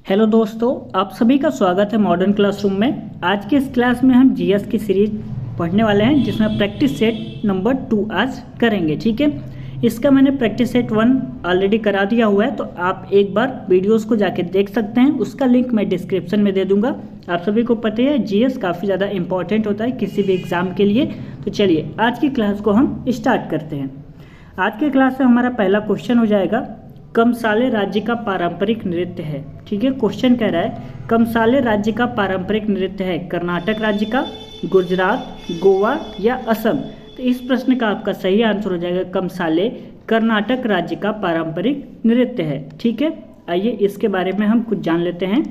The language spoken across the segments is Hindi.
हेलो दोस्तों, आप सभी का स्वागत है मॉडर्न क्लासरूम में। आज के इस क्लास में हम जीएस की सीरीज पढ़ने वाले हैं, जिसमें प्रैक्टिस सेट नंबर 2 आज करेंगे। ठीक है, इसका मैंने प्रैक्टिस सेट 1 ऑलरेडी करा दिया हुआ है, तो आप एक बार वीडियोस को जाके देख सकते हैं। उसका लिंक मैं डिस्क्रिप्शन में दे दूंगा। आप सभी को पता है जीएस काफ़ी ज़्यादा इंपॉर्टेंट होता है किसी भी एग्ज़ाम के लिए। तो चलिए आज की क्लास को हम स्टार्ट करते हैं। आज की क्लास में हमारा पहला क्वेश्चन हो जाएगा, कमसाले राज्य का पारंपरिक नृत्य है। ठीक है, क्वेश्चन कह रहा है कमसाले राज्य का पारंपरिक नृत्य है कर्नाटक राज्य का, गुजरात, गोवा या असम। तो इस प्रश्न का आपका सही आंसर हो जाएगा कमसाले कर्नाटक राज्य का पारंपरिक नृत्य है। ठीक है, आइए इसके बारे में हम कुछ जान लेते हैं।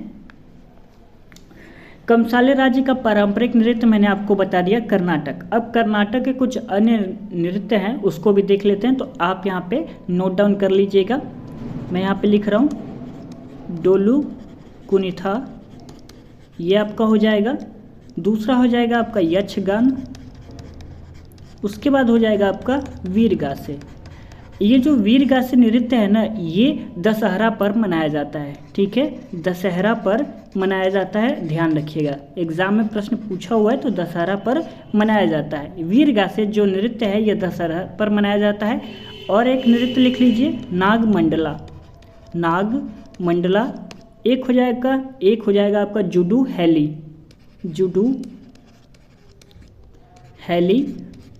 कमसाले राज्य का पारंपरिक नृत्य मैंने आपको बता दिया कर्नाटक। अब कर्नाटक के कुछ अन्य नृत्य हैं, उसको भी देख लेते हैं। तो आप यहाँ पे नोट डाउन कर लीजिएगा। मैं यहाँ पे लिख रहा हूँ डोलू कुनिथा, ये आपका हो जाएगा। दूसरा हो जाएगा आपका यक्षगान, उसके बाद हो जाएगा आपका वीरगासे। ये जो वीरगासे नृत्य है ना, ये दशहरा पर मनाया जाता है। ठीक है, दशहरा पर मनाया जाता है, ध्यान रखिएगा। एग्जाम में प्रश्न पूछा हुआ है तो दशहरा पर मनाया जाता है। वीरगासे जो नृत्य है ये दशहरा पर मनाया जाता है। और एक नृत्य लिख लीजिए नागमंडला, नागमंडला। एक हो जाएगा आपका जुडू हैली, जुडू हैली।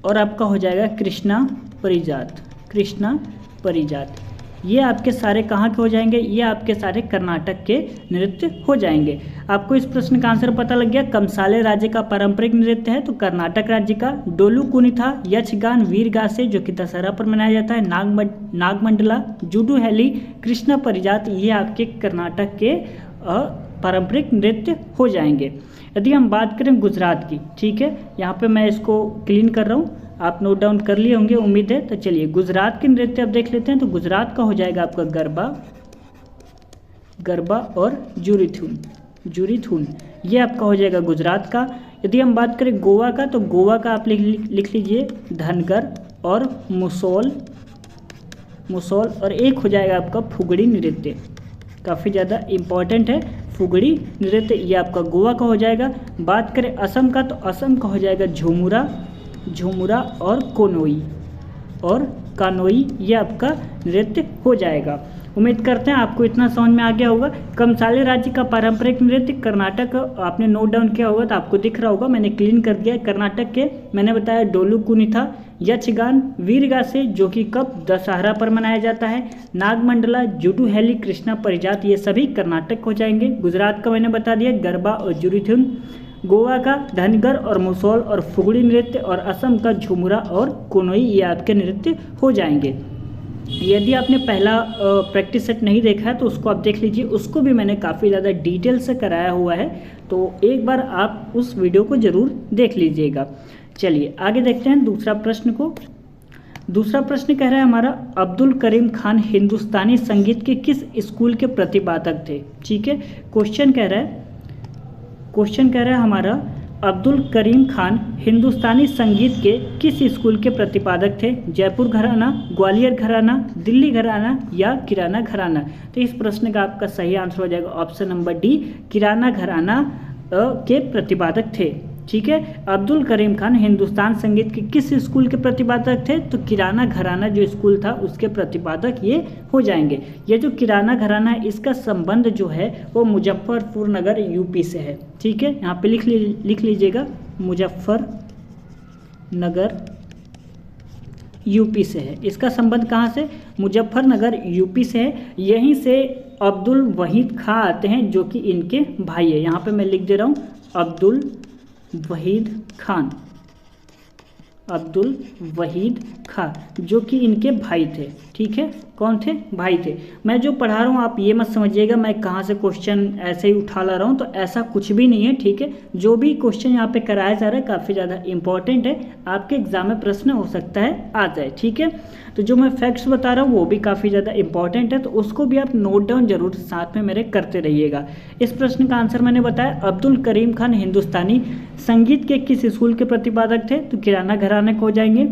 और आपका हो जाएगा कृष्णा परिजात, कृष्णा परिजात। ये आपके सारे कहाँ के हो जाएंगे? ये आपके सारे कर्नाटक के नृत्य हो जाएंगे। आपको इस प्रश्न का आंसर पता लग गया। कमसाले राज्य का पारंपरिक नृत्य है तो कर्नाटक राज्य का। डोलू कुनिथा, यक्षगान, वीरगासे जो कि दशहरा पर मनाया जाता है, नागमंडला, जुडू हैली, कृष्णा परिजात, ये आपके कर्नाटक के पारंपरिक नृत्य हो जाएंगे। यदि हम बात करें गुजरात की, ठीक है, यहाँ पे मैं इसको क्लीन कर रहा हूँ, आप नोट डाउन कर लिए होंगे उम्मीद है। तो चलिए गुजरात के नृत्य अब देख लेते हैं। तो गुजरात का हो जाएगा आपका गरबा, गरबा और जुरीथुन, जुरीथुन, ये आपका हो जाएगा गुजरात का। यदि हम बात करें गोवा का, तो गोवा का आप लिख लीजिए धनगर और मुसोल, मुसोल। और एक हो जाएगा आपका फुगड़ी नृत्य, काफ़ी ज़्यादा इम्पॉर्टेंट है फुगड़ी नृत्य, ये आपका गोवा का हो जाएगा। बात करें असम का, तो असम का हो जाएगा झुमुरा, झुमुरा और कोनोई और कानोई, ये आपका नृत्य हो जाएगा। उम्मीद करते हैं आपको इतना समझ में आ गया होगा। कमसाले राज्य का पारंपरिक नृत्य कर्नाटक, आपने नोट डाउन किया होगा तो आपको दिख रहा होगा, मैंने क्लीन कर दिया। कर्नाटक के मैंने बताया डोलू कुनिथा, यक्षगान, वीरगासे जो कि कब दशहरा पर मनाया जाता है, नागमंडला, जुडू हैली, कृष्णा परिजात, ये सभी कर्नाटक हो जाएंगे। गुजरात का मैंने बता दिया गरबा और जुरीथुन, गोवा का धनगर और मुसोल और फुगड़ी नृत्य, और असम का झुमुरा और कोनोई, ये आपके नृत्य हो जाएंगे। यदि आपने पहला प्रैक्टिस सेट नहीं देखा है तो उसको आप देख लीजिए, उसको भी मैंने काफ़ी ज़्यादा डिटेल से कराया हुआ है, तो एक बार आप उस वीडियो को ज़रूर देख लीजिएगा। चलिए आगे देखते हैं दूसरा प्रश्न को। दूसरा प्रश्न कह रहा है हमारा, अब्दुल करीम खान हिंदुस्तानी संगीत के किस स्कूल के प्रतिपादक थे? ठीक है, क्वेश्चन कह रहा है हमारा, अब्दुल करीम खान हिंदुस्तानी संगीत के किस स्कूल के प्रतिपादक थे? जयपुर घराना, ग्वालियर घराना, दिल्ली घराना या किराना घराना। तो इस प्रश्न का आपका सही आंसर हो जाएगा ऑप्शन नंबर डी, किराना घराना के प्रतिपादक थे। ठीक है, अब्दुल करीम खान हिंदुस्तान संगीत के किस स्कूल के प्रतिपादक थे? तो किराना घराना जो स्कूल था उसके प्रतिपादक ये हो जाएंगे। ये जो किराना घराना है इसका संबंध जो है वो मुजफ्फरपुर नगर यूपी से है। ठीक है, यहाँ पे लिख लीजिएगा मुजफ्फर नगर यूपी से है। इसका संबंध कहाँ से? मुजफ्फरनगर यूपी से है। यहीं से अब्दुल वहीद खां आते हैं जो कि इनके भाई है। यहाँ पे मैं लिख दे रहा हूँ अब्दुल वहीद खान, अब्दुल वहीद खां जो कि इनके भाई थे। ठीक है, कौन थे? भाई थे। मैं जो पढ़ा रहा हूँ आप ये मत समझिएगा मैं कहाँ से क्वेश्चन ऐसे ही उठा ला रहा हूँ, तो ऐसा कुछ भी नहीं है। ठीक है, जो भी क्वेश्चन यहाँ पे कराया जा रहा है काफ़ी ज़्यादा इंपॉर्टेंट है, आपके एग्जाम में प्रश्न हो सकता है आ जाए। ठीक है, तो जो मैं फैक्ट्स बता रहा हूँ वो भी काफ़ी ज़्यादा इंपॉर्टेंट है, तो उसको भी आप नोट डाउन जरूर साथ में मेरे करते रहिएगा। इस प्रश्न का आंसर मैंने बताया, अब्दुल करीम खान हिंदुस्तानी संगीत के किस स्कूल के प्रतिपादक थे? तो किराना घराने को हो जाएंगे।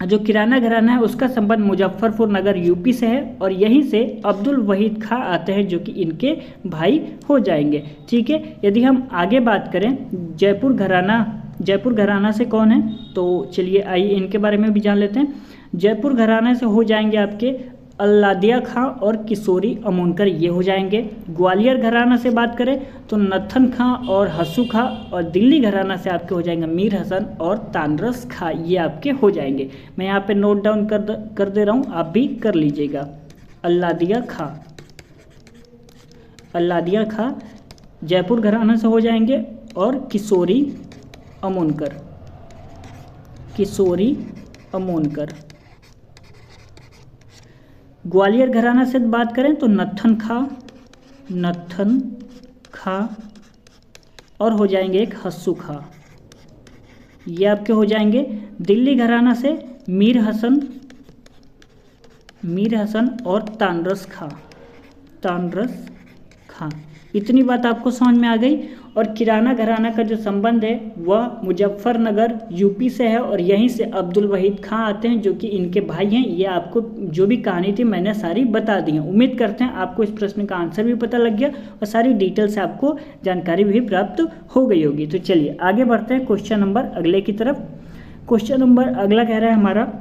जो किराना घराना है उसका संबंध मुजफ्फरपुर नगर यूपी से है और यहीं से अब्दुल वहीद खां आते हैं जो कि इनके भाई हो जाएंगे। ठीक है, यदि हम आगे बात करें जयपुर घराना से कौन है, तो चलिए आइए इनके बारे में भी जान लेते हैं। जयपुर घराना से हो जाएंगे आपके अल्लादिया खां और किशोरी अमोनकर, ये हो जाएंगे। ग्वालियर घराना से बात करें तो नत्थन खां और हसू खां, और दिल्ली घराना से आपके हो जाएंगे मीर हसन और तानरस खां, ये आपके हो जाएंगे। मैं यहाँ पे नोट डाउन कर दे रहा हूँ, आप भी कर लीजिएगा। अल्लादिया खां जयपुर घराना से हो जाएंगे और किशोरी अमोनकर। ग्वालियर घराना से बात करें तो नत्थन खां और हो जाएंगे एक हस्सू खां, ये आपके हो जाएंगे। दिल्ली घराना से मीर हसन और तानरस खां। इतनी बात आपको समझ में आ गई। और किराना घराना का जो संबंध है वह मुजफ्फरनगर यूपी से है और यहीं से अब्दुल वहीद खां आते हैं जो कि इनके भाई हैं। ये आपको जो भी कहानी थी मैंने सारी बता दी है। उम्मीद करते हैं आपको इस प्रश्न का आंसर भी पता लग गया और सारी डिटेल से आपको जानकारी भी प्राप्त हो गई होगी। तो चलिए आगे बढ़ते हैं क्वेश्चन नंबर अगले की तरफ। क्वेश्चन नंबर अगला कह रहा है हमारा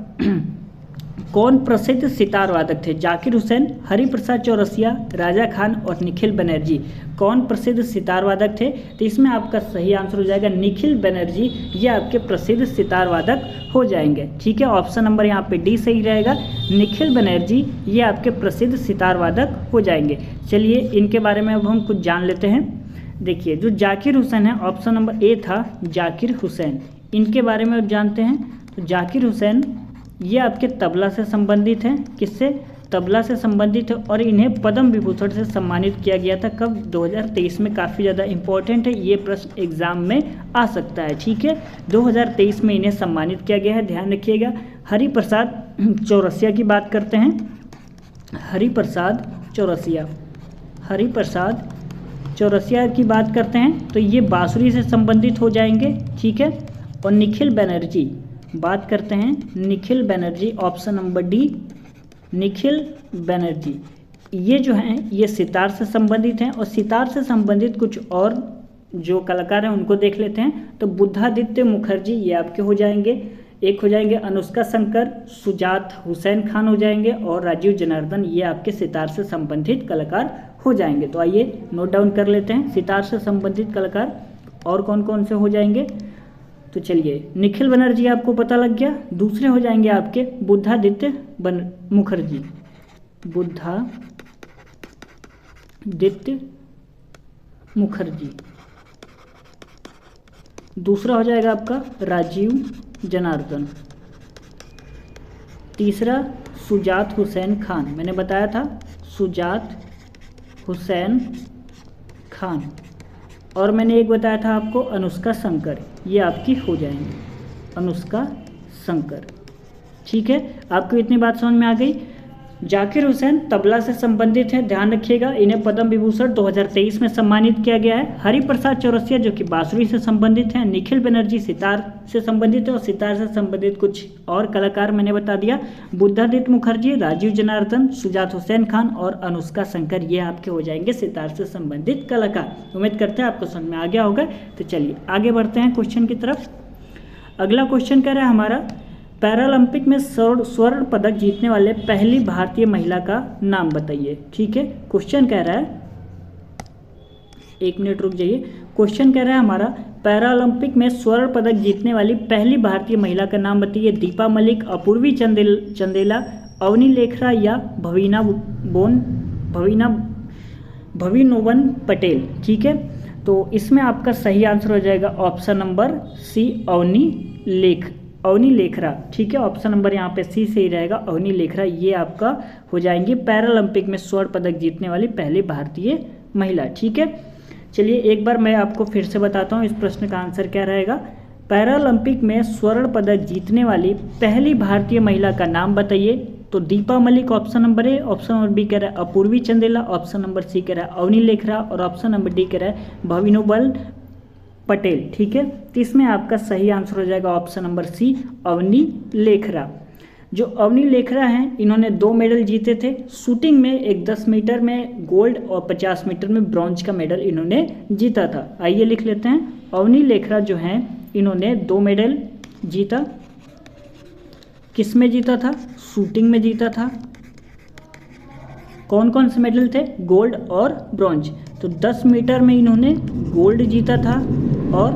कौन प्रसिद्ध सितार वादक थे? जाकिर हुसैन, हरिप्रसाद चौरसिया, राजा खान और निखिल बनर्जी। कौन प्रसिद्ध सितार वादक थे? तो इसमें आपका सही आंसर हो जाएगा निखिल बनर्जी, ये आपके प्रसिद्ध सितार वादक हो जाएंगे। ठीक है, ऑप्शन नंबर यहाँ पे डी सही रहेगा। निखिल बनर्जी ये आपके प्रसिद्ध सितार वादक हो जाएंगे। चलिए इनके बारे में अब हम कुछ जान लेते हैं। देखिए जो जाकिर हुसैन है, ऑप्शन नंबर ए था जाकिर हुसैन, इनके बारे में अब जानते हैं। तो जाकिर हुसैन ये आपके तबला से संबंधित हैं। किससे? तबला से संबंधित है और इन्हें पद्म विभूषण से सम्मानित किया गया था। कब? 2023 में। काफ़ी ज़्यादा इंपॉर्टेंट है, ये प्रश्न एग्जाम में आ सकता है। ठीक है, 2023 में इन्हें सम्मानित किया गया है, ध्यान रखिएगा। हरिप्रसाद चौरसिया की बात करते हैं। हरिप्रसाद चौरसिया की बात करते हैं तो ये बांसुरी से संबंधित हो जाएंगे। ठीक है, और निखिल बनर्जी बात करते हैं। Nikhil Banerjee, option number D Nikhil Banerjee, ये जो हैं ये सितार से संबंधित हैं। और सितार से संबंधित कुछ और जो कलाकार हैं उनको देख लेते हैं। तो बुद्धादित्य मुखर्जी ये आपके हो जाएंगे। एक हो जाएंगे अनुष्का शंकर, सुजात हुसैन खान हो जाएंगे और राजीव जनार्दन, ये आपके सितार से संबंधित कलाकार हो जाएंगे। तो आइए नोट डाउन कर लेते हैं सितार से संबंधित कलाकार और कौन कौन से हो जाएंगे। तो चलिए निखिल बनर्जी आपको पता लग गया। दूसरे हो जाएंगे आपके बुद्धादित्य मुखर्जी। दूसरा हो जाएगा आपका राजीव जनार्दन। तीसरा सुजात हुसैन खान, मैंने बताया था सुजात हुसैन खान। और मैंने एक बताया था आपको अनुष्का शंकर, ये आपकी हो जाएंगी अनुष्का शंकर। ठीक है, आपको इतनी बात समझ में आ गई। जाकिर हुसैन तबला से संबंधित है, ध्यान रखिएगा। इन्हें पद्म विभूषण 2023 में सम्मानित किया गया है। हरिप्रसाद चौरसिया जो कि बांसुरी से संबंधित हैं। निखिल बनर्जी सितार से संबंधित है और सितार से संबंधित कुछ और कलाकार मैंने बता दिया। बुद्धादित्य मुखर्जी, राजीव जनार्दन, सुजात हुसैन खान और अनुष्का शंकर, ये आपके हो जाएंगे सितार से संबंधित कलाकार। उम्मीद करते हैं आपको समझ में आ गया होगा। तो चलिए आगे बढ़ते हैं क्वेश्चन की तरफ। अगला क्वेश्चन कह रहा है हमारा पैरालंपिक में स्वर्ण पदक जीतने वाले पहली भारतीय महिला का नाम बताइए। ठीक है, क्वेश्चन कह रहा है, एक मिनट रुक जाइए। क्वेश्चन कह रहा है हमारा पैरालंपिक में स्वर्ण पदक जीतने वाली पहली भारतीय महिला का नाम बताइए। दीपा मलिक, अपूर्वी चंदेला, अवनी लेखरा या भविनोबन पटेल। ठीक है, तो इसमें आपका सही आंसर हो जाएगा option number C Avani Lekhara. ठीक है, ऑप्शन नंबर यहाँ पे सी सही रहेगा, अवनी लेखरा, ये आपका हो जाएंगी पैरालंपिक में स्वर्ण पदक जीतने वाली पहली भारतीय महिला। ठीक है, चलिए एक बार मैं आपको फिर से बताता हूँ इस प्रश्न का आंसर क्या रहेगा। पैरालंपिक में स्वर्ण पदक जीतने वाली पहली भारतीय महिला का नाम बताइए। तो Deepa Malik option number A, option number B कह रहा है Apurvi Chandela, option number C कह रहा है अवनी लेखरा और ऑप्शन नंबर डी कह रहा है भविनोबल पटेल। ठीक है, तो इसमें आपका सही आंसर हो जाएगा option number C Avani Lekhara. जो अवनी लेखरा हैं इन्होंने 2 मेडल जीते थे शूटिंग में, एक 10 मीटर में गोल्ड और 50 मीटर में ब्रॉन्ज का मेडल इन्होंने जीता था। आइए लिख लेते हैं, अवनी लेखरा जो हैं इन्होंने 2 मेडल जीता। किस में जीता था? शूटिंग में जीता था। कौन कौन से मेडल थे? गोल्ड और ब्रॉन्ज। तो 10 मीटर में इन्होंने गोल्ड जीता था और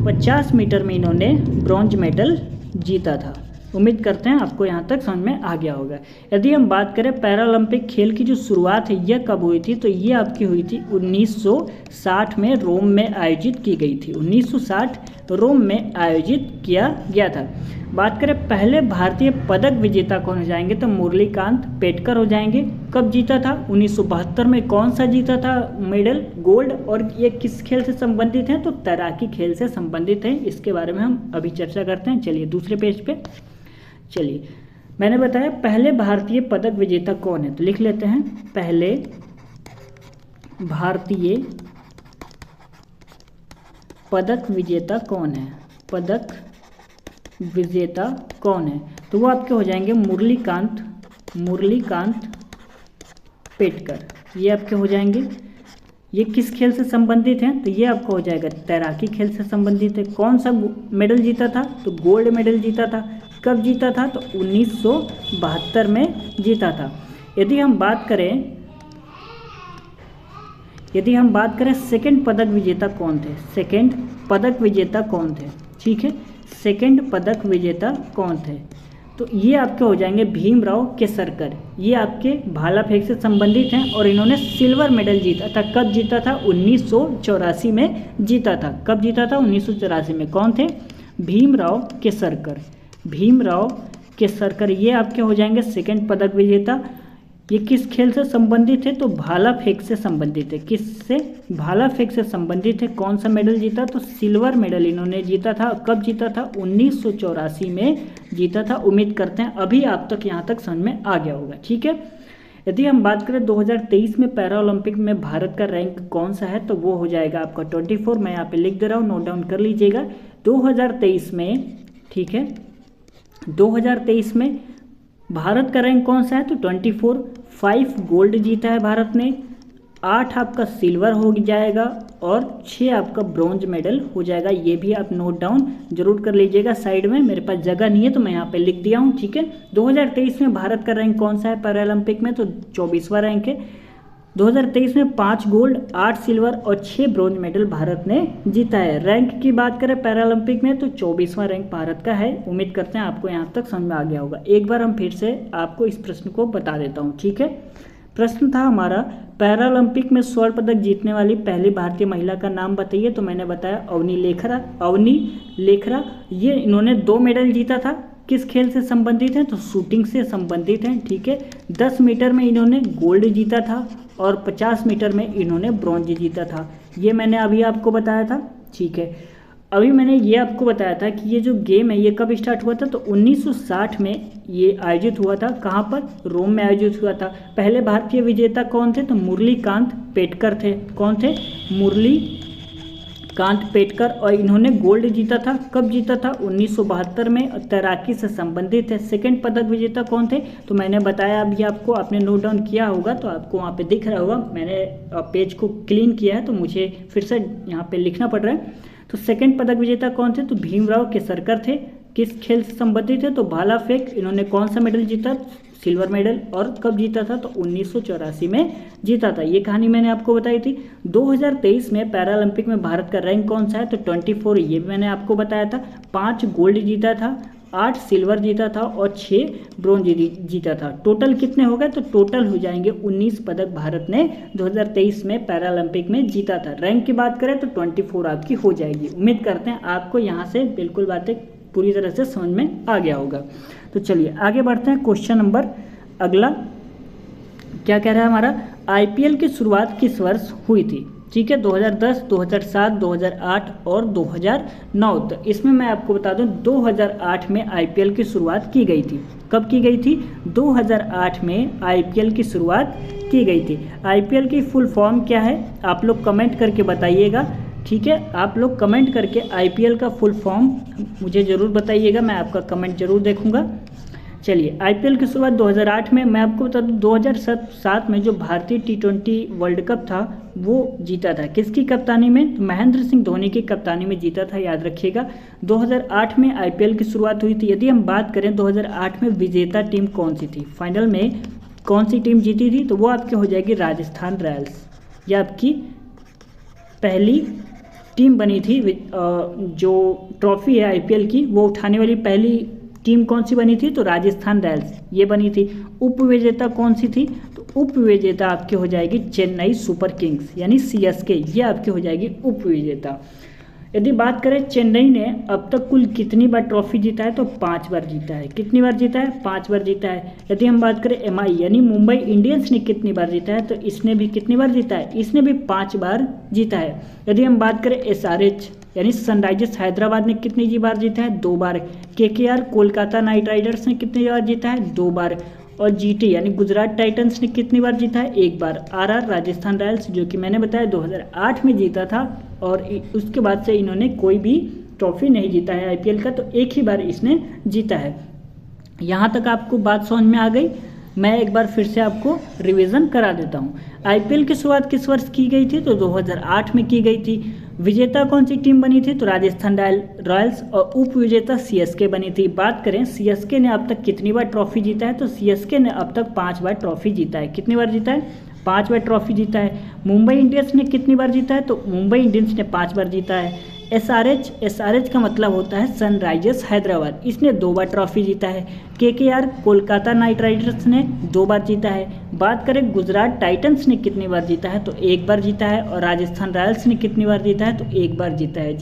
50 मीटर में इन्होंने ब्रॉन्ज मेडल जीता था। उम्मीद करते हैं आपको यहाँ तक समझ में आ गया होगा। यदि हम बात करें पैरालंपिक खेल की जो शुरुआत है यह कब हुई थी, तो ये आपकी हुई थी 1960 में रोम में आयोजित की गई थी। 1960 रोम में आयोजित किया गया था। बात करें पहले भारतीय पदक विजेता कौन हो जाएंगे, तो मुरलीकांत पेटकर हो जाएंगे। कब जीता था? 1972 में। कौन सा जीता था मेडल? गोल्ड। और ये किस खेल से संबंधित है? तो तैराकी खेल से संबंधित है। इसके बारे में हम अभी चर्चा करते हैं। चलिए दूसरे पेज पे चलिए। मैंने बताया पहले भारतीय पदक विजेता कौन है, तो लिख लेते हैं पहले भारतीय पदक विजेता कौन है। पदक विजेता कौन है? तो वो आपके हो जाएंगे मुरलीकांत पेटकर। ये आपके हो जाएंगे। ये किस खेल से संबंधित हैं? तो ये आपको हो जाएगा तैराकी खेल से संबंधित है। कौन सा मेडल जीता था? तो गोल्ड मेडल जीता था। कब जीता था? तो 1972 में जीता था। यदि हम बात करें सेकंड पदक विजेता कौन थे? सेकंड पदक विजेता कौन थे? ठीक है, सेकंड पदक विजेता कौन थे? तो ये आपके हो जाएंगे भीमराव केसरकर। ये आपके भाला फेंक से संबंधित हैं और इन्होंने सिल्वर मेडल जीता था। कब जीता था? 1984 में जीता था। कब जीता था? 1984 में। कौन थे? भीमराव केसरकर। भीमराव केसरकर ये आपके हो जाएंगे सेकंड पदक विजेता। ये किस खेल से संबंधित है? तो भाला फेंक से संबंधित है। किससे? भाला फेंक से संबंधित है। कौन सा मेडल जीता? तो सिल्वर मेडल इन्होंने जीता था। कब जीता था? 1984 में जीता था। उम्मीद करते हैं अभी आप तक यहाँ तक समझ में आ गया होगा। ठीक है, यदि हम बात करें 2023 में पैरा ओलंपिक में भारत का रैंक कौन सा है, तो वो हो जाएगा आपका 24। मैं यहाँ पे लिख दे रहा हूँ, नोट डाउन कर लीजिएगा। 2023 में, ठीक है, 2023 में भारत का रैंक कौन सा है? तो 24। 5 गोल्ड जीता है भारत ने, 8 आपका सिल्वर हो जाएगा और 6 आपका ब्रॉन्ज मेडल हो जाएगा। ये भी आप नोट डाउन जरूर कर लीजिएगा। साइड में मेरे पास जगह नहीं है तो मैं यहाँ पे लिख दिया हूँ। ठीक है, 2023 में भारत का रैंक कौन सा है पैरालंपिक में? तो 24वां रैंक है। 2023 में 5 गोल्ड, 8 सिल्वर और 6 ब्रॉन्ज मेडल भारत ने जीता है। रैंक की बात करें पैरालंपिक में तो 24वां रैंक भारत का है। उम्मीद करते हैं आपको यहाँ तक समझ में आ गया होगा। एक बार हम फिर से आपको इस प्रश्न को बता देता हूँ। ठीक है, प्रश्न था हमारा पैरालंपिक में स्वर्ण पदक जीतने वाली पहली भारतीय महिला का नाम बताइए। तो मैंने बताया अवनी लेखरा। ये इन्होंने 2 मेडल जीता था। किस खेल से संबंधित है? तो शूटिंग से संबंधित है। ठीक है, 10 मीटर में इन्होंने गोल्ड जीता था और 50 मीटर में इन्होंने ब्रॉन्ज जीता था। ये मैंने अभी आपको बताया था। ठीक है, अभी मैंने ये आपको बताया था कि ये जो गेम है ये कब स्टार्ट हुआ था? तो 1960 में ये आयोजित हुआ था। कहाँ पर? रोम में आयोजित हुआ था। पहले भारतीय विजेता कौन थे? तो मुरलीकांत पेटकर थे। कौन थे? मुरलीकांत पेटकर। और इन्होंने गोल्ड जीता था। कब जीता था? 1972 में। तैराकी से संबंधित है। सेकंड पदक विजेता कौन थे? तो मैंने बताया अभी आपको, आपने नोट डाउन किया होगा तो आपको वहाँ पे दिख रहा होगा। मैंने पेज को क्लीन किया है तो मुझे फिर से यहाँ पे लिखना पड़ रहा है। तो सेकंड पदक विजेता कौन थे? तो भीमराव केसरकर थे। किस खेल से संबंधित है? तो भाला फेंक। इन्होंने कौन सा मेडल जीता? Silver medal. और कब जीता था? तो 1984 में जीता था। ये कहानी मैंने आपको बताई थी। 2023 में पैरालंपिक में भारत का रैंक कौन सा है? तो 24। ये भी मैंने आपको बताया था। 5 गोल्ड जीता था, 8 सिल्वर जीता था और 6 ब्रॉन्ज जीता था। टोटल कितने हो गए? तो टोटल हो जाएंगे 19 पदक भारत ने 2023 में पैरालंपिक में जीता था। रैंक की बात करें तो 24 आपकी हो जाएगी। उम्मीद करते हैं आपको यहाँ से बिल्कुल बातें पूरी तरह से समझ में आ गया होगा। तो चलिए आगे बढ़ते हैं। क्वेश्चन नंबर अगला क्या कह रहा है हमारा? आईपीएल की शुरुआत किस वर्ष हुई थी? ठीक है, 2010, 2007, 2008 और 2009। तो इसमें मैं आपको बता दूं 2008 में आईपीएल की शुरुआत की गई थी। कब की गई थी? 2008 में आईपीएल की शुरुआत की गई थी। आईपीएल की फुल फॉर्म क्या है? आप लोग कमेंट करके बताइएगा। ठीक है, आप लोग कमेंट करके आईपीएल का फुल फॉर्म मुझे ज़रूर बताइएगा। मैं आपका कमेंट ज़रूर देखूंगा। चलिए आईपीएल की शुरुआत 2008 में, मैं आपको बता दूं 2007 में जो भारतीय T20 वर्ल्ड कप था वो जीता था किसकी कप्तानी में, तो महेंद्र सिंह धोनी की कप्तानी में जीता था, याद रखिएगा। 2008 में आईपीएल की शुरुआत हुई थी। यदि हम बात करें 2008 में विजेता टीम कौन सी थी, फाइनल में कौन सी टीम जीती थी, तो वो आपकी हो जाएगी राजस्थान रॉयल्स। ये आपकी पहली टीम बनी थी। जो ट्रॉफी है आईपीएल की वो उठाने वाली पहली टीम कौन सी बनी थी, तो राजस्थान रॉयल्स ये बनी थी। उप विजेता कौन सी थी, तो उप विजेता आपकी हो जाएगी चेन्नई सुपर किंग्स यानी सीएसके, ये आपकी हो जाएगी उप विजेता। यदि बात करें चेन्नई ने अब तक कुल कितनी बार ट्रॉफी जीता है, तो 5 बार जीता है। कितनी बार जीता है, 5 बार जीता है। यदि हम बात करें एमआई यानी मुंबई इंडियंस ने कितनी बार जीता है, तो इसने भी कितनी बार जीता है, इसने भी 5 बार जीता है। यदि हम बात करें एसआरएच यानी सनराइजर्स हैदराबाद ने कितनी बार जीता है, 2 बार। केकेआर कोलकाता नाइट राइडर्स ने कितनी बार जीता है, 2 बार। और जीटी यानी गुजरात टाइटंस ने कितनी बार जीता है, 1 बार। आरआर राजस्थान रॉयल्स जो कि मैंने बताया 2008 में जीता था और उसके बाद से इन्होंने कोई भी ट्रॉफी नहीं जीता है आईपीएल का, तो एक ही बार इसने जीता है। यहाँ तक आपको बात समझ में आ गई। मैं एक बार फिर से आपको रिवीजन करा देता हूँ। आईपीएल की शुरुआत किस वर्ष की गई थी, तो 2008 में की गई थी। विजेता कौन सी टीम बनी थी, तो राजस्थान रॉयल्स, और उप विजेता सीएसके बनी थी। बात करें सीएसके ने अब तक कितनी बार ट्रॉफी जीता है, तो सीएसके ने अब तक 5 बार ट्रॉफी जीता है। कितनी बार जीता है, 5 बार ट्रॉफी जीता है। मुंबई इंडियंस ने कितनी बार जीता है, तो मुंबई इंडियंस ने 5 बार जीता है। एसआरएच का मतलब होता है सनराइजर्स हैदराबाद, इसने 2 बार ट्रॉफी जीता है। केकेआर कोलकाता नाइट राइडर्स ने 2 बार जीता है। बात करें गुजरात टाइटंस ने कितनी बार जीता है, तो 1 बार जीता है। और राजस्थान रॉयल्स ने कितनी बार जीता है, तो 1 बार जीता है।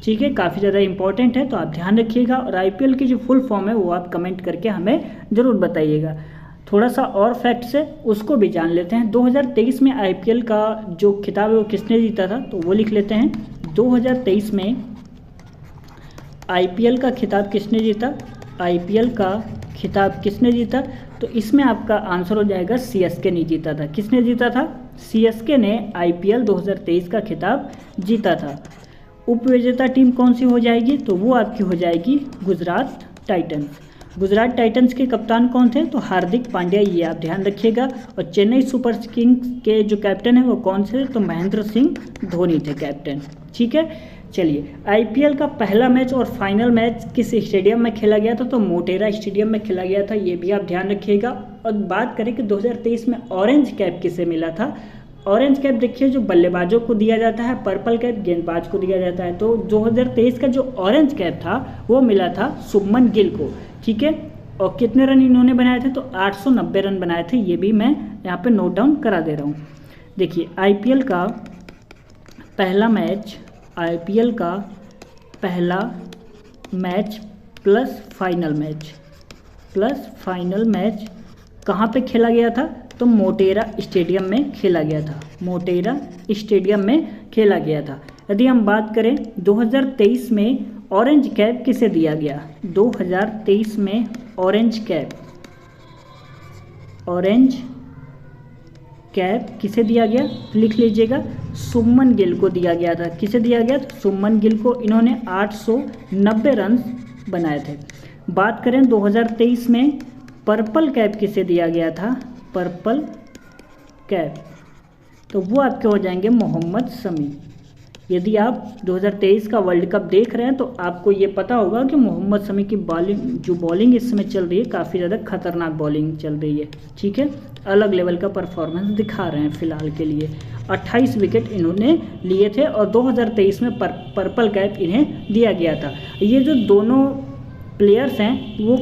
ठीक है, काफ़ी ज़्यादा इंपॉर्टेंट है, तो आप ध्यान रखिएगा। और आईपीएल की जो फुल फॉर्म है वो आप कमेंट करके हमें ज़रूर बताइएगा। थोड़ा सा और फैक्ट्स है उसको भी जान लेते हैं। 2023 में आईपीएल का जो खिताब है वो किसने जीता था, तो वो लिख लेते हैं। 2023 में आईपीएल का खिताब किसने जीता, आईपीएल का खिताब किसने जीता, तो इसमें आपका आंसर हो जाएगा सीएसके ने जीता था। किसने जीता था, सीएसके ने आईपीएल 2023 का खिताब जीता था। उप विजेता टीम कौन सी हो जाएगी, तो वो आपकी हो जाएगी गुजरात टाइटंस। गुजरात टाइटंस के कप्तान कौन थे, तो हार्दिक पांड्या, ये आप ध्यान रखिएगा। और चेन्नई सुपर किंग्स के जो कैप्टन है वो कौन से, तो महेंद्र सिंह धोनी थे कैप्टन। ठीक है, चलिए आईपीएल का पहला मैच और फाइनल मैच किस स्टेडियम में खेला गया था, तो मोटेरा स्टेडियम में खेला गया था, ये भी आप ध्यान रखिएगा। और बात करें कि 2023 में ऑरेंज कैप किसे मिला था, ऑरेंज कैप देखिए जो बल्लेबाजों को दिया जाता है, पर्पल कैप गेंदबाज को दिया जाता है। तो 2023 का जो ऑरेंज कैप था वो मिला था शुभमन गिल को। ठीक है, और कितने रन इन्होंने बनाए थे, तो 890 रन बनाए थे, ये भी मैं यहाँ पे नोट डाउन करा दे रहा हूँ। देखिए आईपीएल का पहला मैच, आईपीएल का पहला मैच प्लस फाइनल मैच कहाँ पे खेला गया था, तो मोटेरा स्टेडियम में खेला गया था, मोटेरा स्टेडियम में खेला गया था। यदि हम बात करें 2023 में ऑरेंज कैप किसे दिया गया, 2023 में ऑरेंज कैप किसे दिया गया, लिख लीजिएगा, शुभमन गिल को दिया गया था। किसे दिया गया, तो शुभमन गिल को, इन्होंने 890 रन बनाए थे। बात करें 2023 में पर्पल कैप किसे दिया गया था, पर्पल कैप, तो वो आपके हो जाएंगे मोहम्मद शमी। यदि आप 2023 का वर्ल्ड कप देख रहे हैं तो आपको ये पता होगा कि मोहम्मद शमी की बॉलिंग इस समय चल रही है, काफ़ी ज़्यादा खतरनाक बॉलिंग चल रही है। ठीक है, अलग लेवल का परफॉर्मेंस दिखा रहे हैं फिलहाल के लिए। 28 विकेट इन्होंने लिए थे और 2023 में पर्पल कैप इन्हें दिया गया था। ये जो दोनों प्लेयर्स हैं वो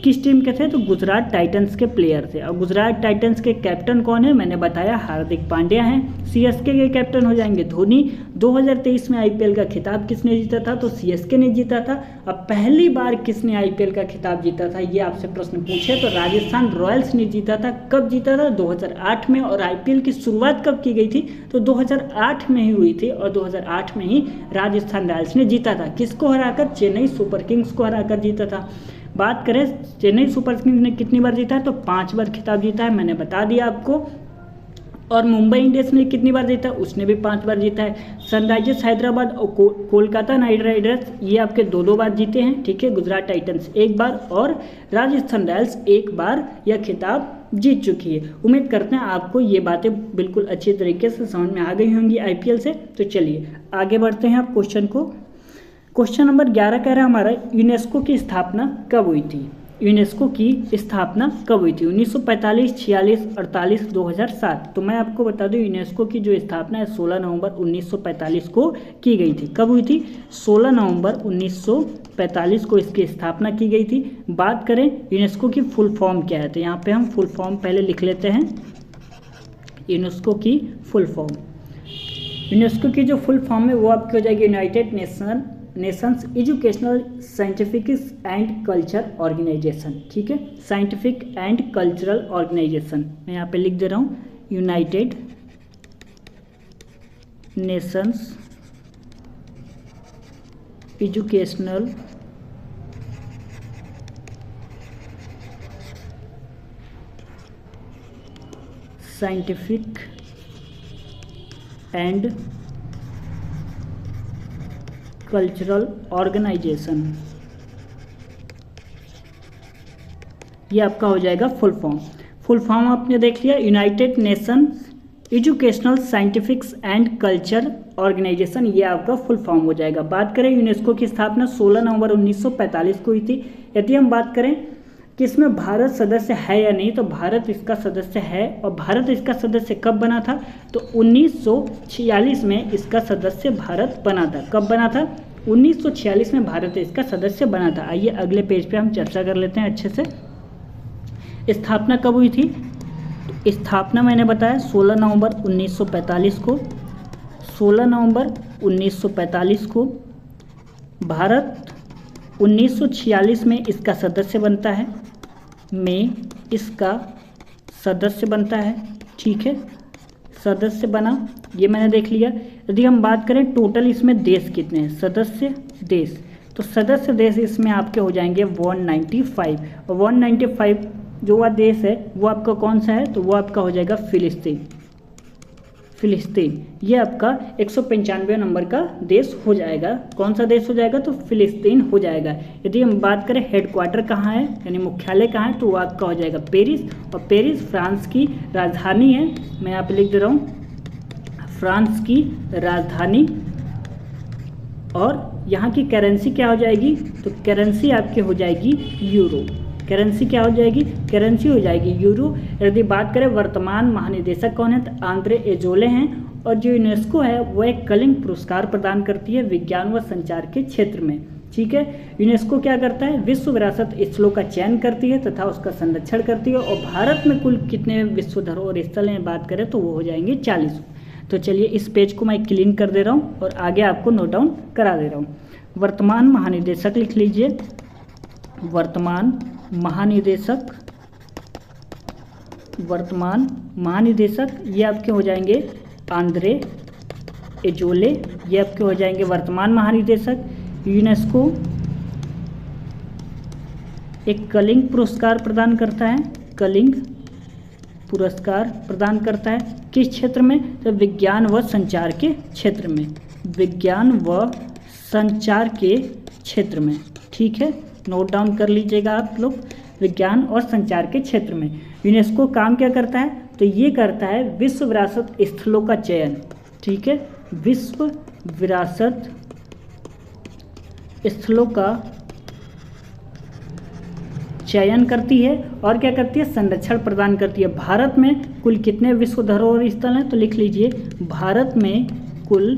किस टीम के थे, तो गुजरात टाइटंस के प्लेयर थे। और गुजरात टाइटंस के कैप्टन कौन है, मैंने बताया हार्दिक पांड्या हैं। सीएसके के कैप्टन हो जाएंगे धोनी। 2023 में आईपीएल का खिताब किसने जीता था, तो सीएसके ने जीता था। अब पहली बार किसने आईपीएल का खिताब जीता था, ये आपसे प्रश्न पूछे तो राजस्थान रॉयल्स ने जीता था। कब जीता था, 2008 में। और आईपीएल की शुरुआत कब की गई थी, तो 2008 में ही हुई थी और 2008 में ही राजस्थान रॉयल्स ने जीता था। किसको हराकर, चेन्नई सुपर किंग्स को हराकर जीता था। बात करें चेन्नई सुपर किंग्स ने कितनी बार जीता है, तो 5 बार खिताब जीता है, मैंने बता दिया आपको। और मुंबई इंडियंस ने कितनी बार जीता, उसने भी 5 बार जीता है। सनराइजर्स हैदराबाद और कोलकाता नाइट राइडर्स ये आपके 2-2 बार जीते हैं, ठीक है। गुजरात टाइटंस 1 बार और राजस्थान रॉयल्स 1 बार यह खिताब जीत चुकी है। उम्मीद करते हैं आपको ये बातें बिल्कुल अच्छी तरीके से समझ में आ गई होंगी आईपीएल से। तो चलिए आगे बढ़ते हैं आप क्वेश्चन को। क्वेश्चन नंबर 11 कह रहा है हमारा, यूनेस्को की स्थापना कब हुई थी। यूनेस्को की स्थापना कब हुई थी, 1945, 46, 48, 2007। तो मैं आपको बता दूं यूनेस्को की जो स्थापना है 16 नवंबर 1945 को की गई थी। कब हुई थी, 16 नवंबर 1945 को इसकी स्थापना की गई थी। बात करें यूनेस्को की फुल फॉर्म क्या है, तो यहाँ पे हम फुल फॉर्म पहले लिख लेते हैं। यूनेस्को की फुल फॉर्म, यूनेस्को की जो फुल फॉर्म है वो आपकी हो जाएगी United Nations Educational Scientific and Culture Organization, ठीक है। साइंटिफिक एंड कल्चरल ऑर्गेनाइजेशन मैं यहाँ पे लिख दे रहा हूँ, United Nations Educational Scientific and Cultural Organization, ये आपका हो जाएगा फुल फॉर्म। फुल फॉर्म आपने देख लिया, United Nation Educational Scientific and Culture Organization, ये आपका फुल फॉर्म हो जाएगा। बात करें यूनेस्को की स्थापना 16 नवंबर 1945 को हुई थी। यदि हम बात करें कि इसमें भारत सदस्य है या नहीं, तो भारत इसका सदस्य है। और भारत इसका सदस्य कब बना था, तो 1946 में इसका सदस्य भारत बना था। कब बना था, 1946 में भारत इसका सदस्य बना था। आइए अगले पेज पे हम चर्चा कर लेते हैं अच्छे से। स्थापना कब हुई थी, तो स्थापना मैंने बताया 16 नवंबर 1945 को। 16 नवंबर 1945 को भारत 1946 में इसका सदस्य बनता है, में इसका सदस्य बनता है, ठीक है। सदस्य बना, ये मैंने देख लिया। यदि हम बात करें टोटल इसमें देश कितने हैं, सदस्य देश, तो सदस्य देश इसमें आपके हो जाएंगे 195। और 195 जो वह देश है वो आपका कौन सा है, तो वो आपका हो जाएगा फिलिस्तीन। ये आपका 195 नंबर का देश हो जाएगा। कौन सा देश हो जाएगा, तो फिलिस्तीन हो जाएगा। यदि हम बात करें हेडक्वार्टर कहाँ है, यानी मुख्यालय कहाँ है, तो वो आपका हो जाएगा पेरिस। और पेरिस फ्रांस की राजधानी है, मैं यहाँ पे लिख दे रहा हूँ फ्रांस की राजधानी। और यहाँ की करेंसी क्या हो जाएगी, तो करेंसी आपकी हो जाएगी यूरो। करेंसी क्या हो जाएगी, करेंसी हो जाएगी यूरो। यदि बात करें वर्तमान महानिदेशक कौन है, तो आंद्रे एजोले हैं। और जो यूनेस्को है वो एक कलिंग पुरस्कार प्रदान करती है विज्ञान व संचार के क्षेत्र में, ठीक है। यूनेस्को क्या करता है, विश्व विरासत स्थलों का चयन करती है तथा उसका संरक्षण करती है। और भारत में कुल कितने विश्व धरोहर स्थल हैं बात करें तो वो हो जाएंगे 40। तो चलिए इस पेज को मैं क्लीन कर दे रहा हूँ और आगे आपको नोट डाउन करा दे रहा हूँ। वर्तमान महानिदेशक लिख लीजिए, वर्तमान महानिदेशक ये आपके हो जाएंगे आंद्रे एजोले, ये आपके हो जाएंगे वर्तमान महानिदेशक। यूनेस्को एक कलिंग पुरस्कार प्रदान करता है, कलिंग पुरस्कार प्रदान करता है किस क्षेत्र में, तो विज्ञान व संचार के क्षेत्र में, विज्ञान व संचार के क्षेत्र में, ठीक है। नोट डाउन कर लीजिएगा आप लोग, विज्ञान और संचार के क्षेत्र में। यूनेस्को काम क्या करता है, तो ये करता है विश्व विरासत स्थलों का चयन, ठीक है। विश्व विरासत स्थलों का चयन करती है और क्या करती है, संरक्षण प्रदान करती है। भारत में कुल कितने विश्व धरोहर स्थल हैं, तो लिख लीजिए भारत में कुल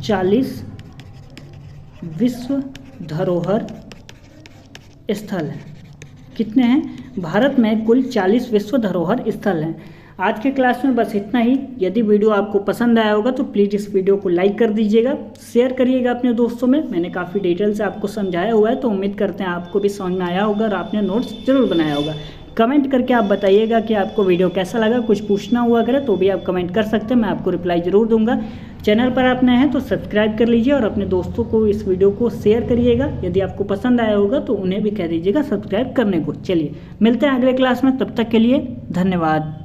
40 विश्व धरोहर स्थल हैं। कितने हैं, भारत में कुल 40 विश्व धरोहर स्थल हैं। आज के क्लास में बस इतना ही। यदि वीडियो आपको पसंद आया होगा तो प्लीज़ इस वीडियो को लाइक कर दीजिएगा, शेयर करिएगा अपने दोस्तों में। मैंने काफ़ी डिटेल से आपको समझाया हुआ है, तो उम्मीद करते हैं आपको भी समझ में आया होगा और आपने नोट्स जरूर बनाया होगा। कमेंट करके आप बताइएगा कि आपको वीडियो कैसा लगा। कुछ पूछना हुआ करे तो भी आप कमेंट कर सकते हैं, मैं आपको रिप्लाई ज़रूर दूंगा। चैनल पर आप नए हैं तो सब्सक्राइब कर लीजिए और अपने दोस्तों को इस वीडियो को शेयर करिएगा। यदि आपको पसंद आया होगा तो उन्हें भी कह दीजिएगा सब्सक्राइब करने को। चलिए मिलते हैं अगले क्लास में, तब तक के लिए धन्यवाद।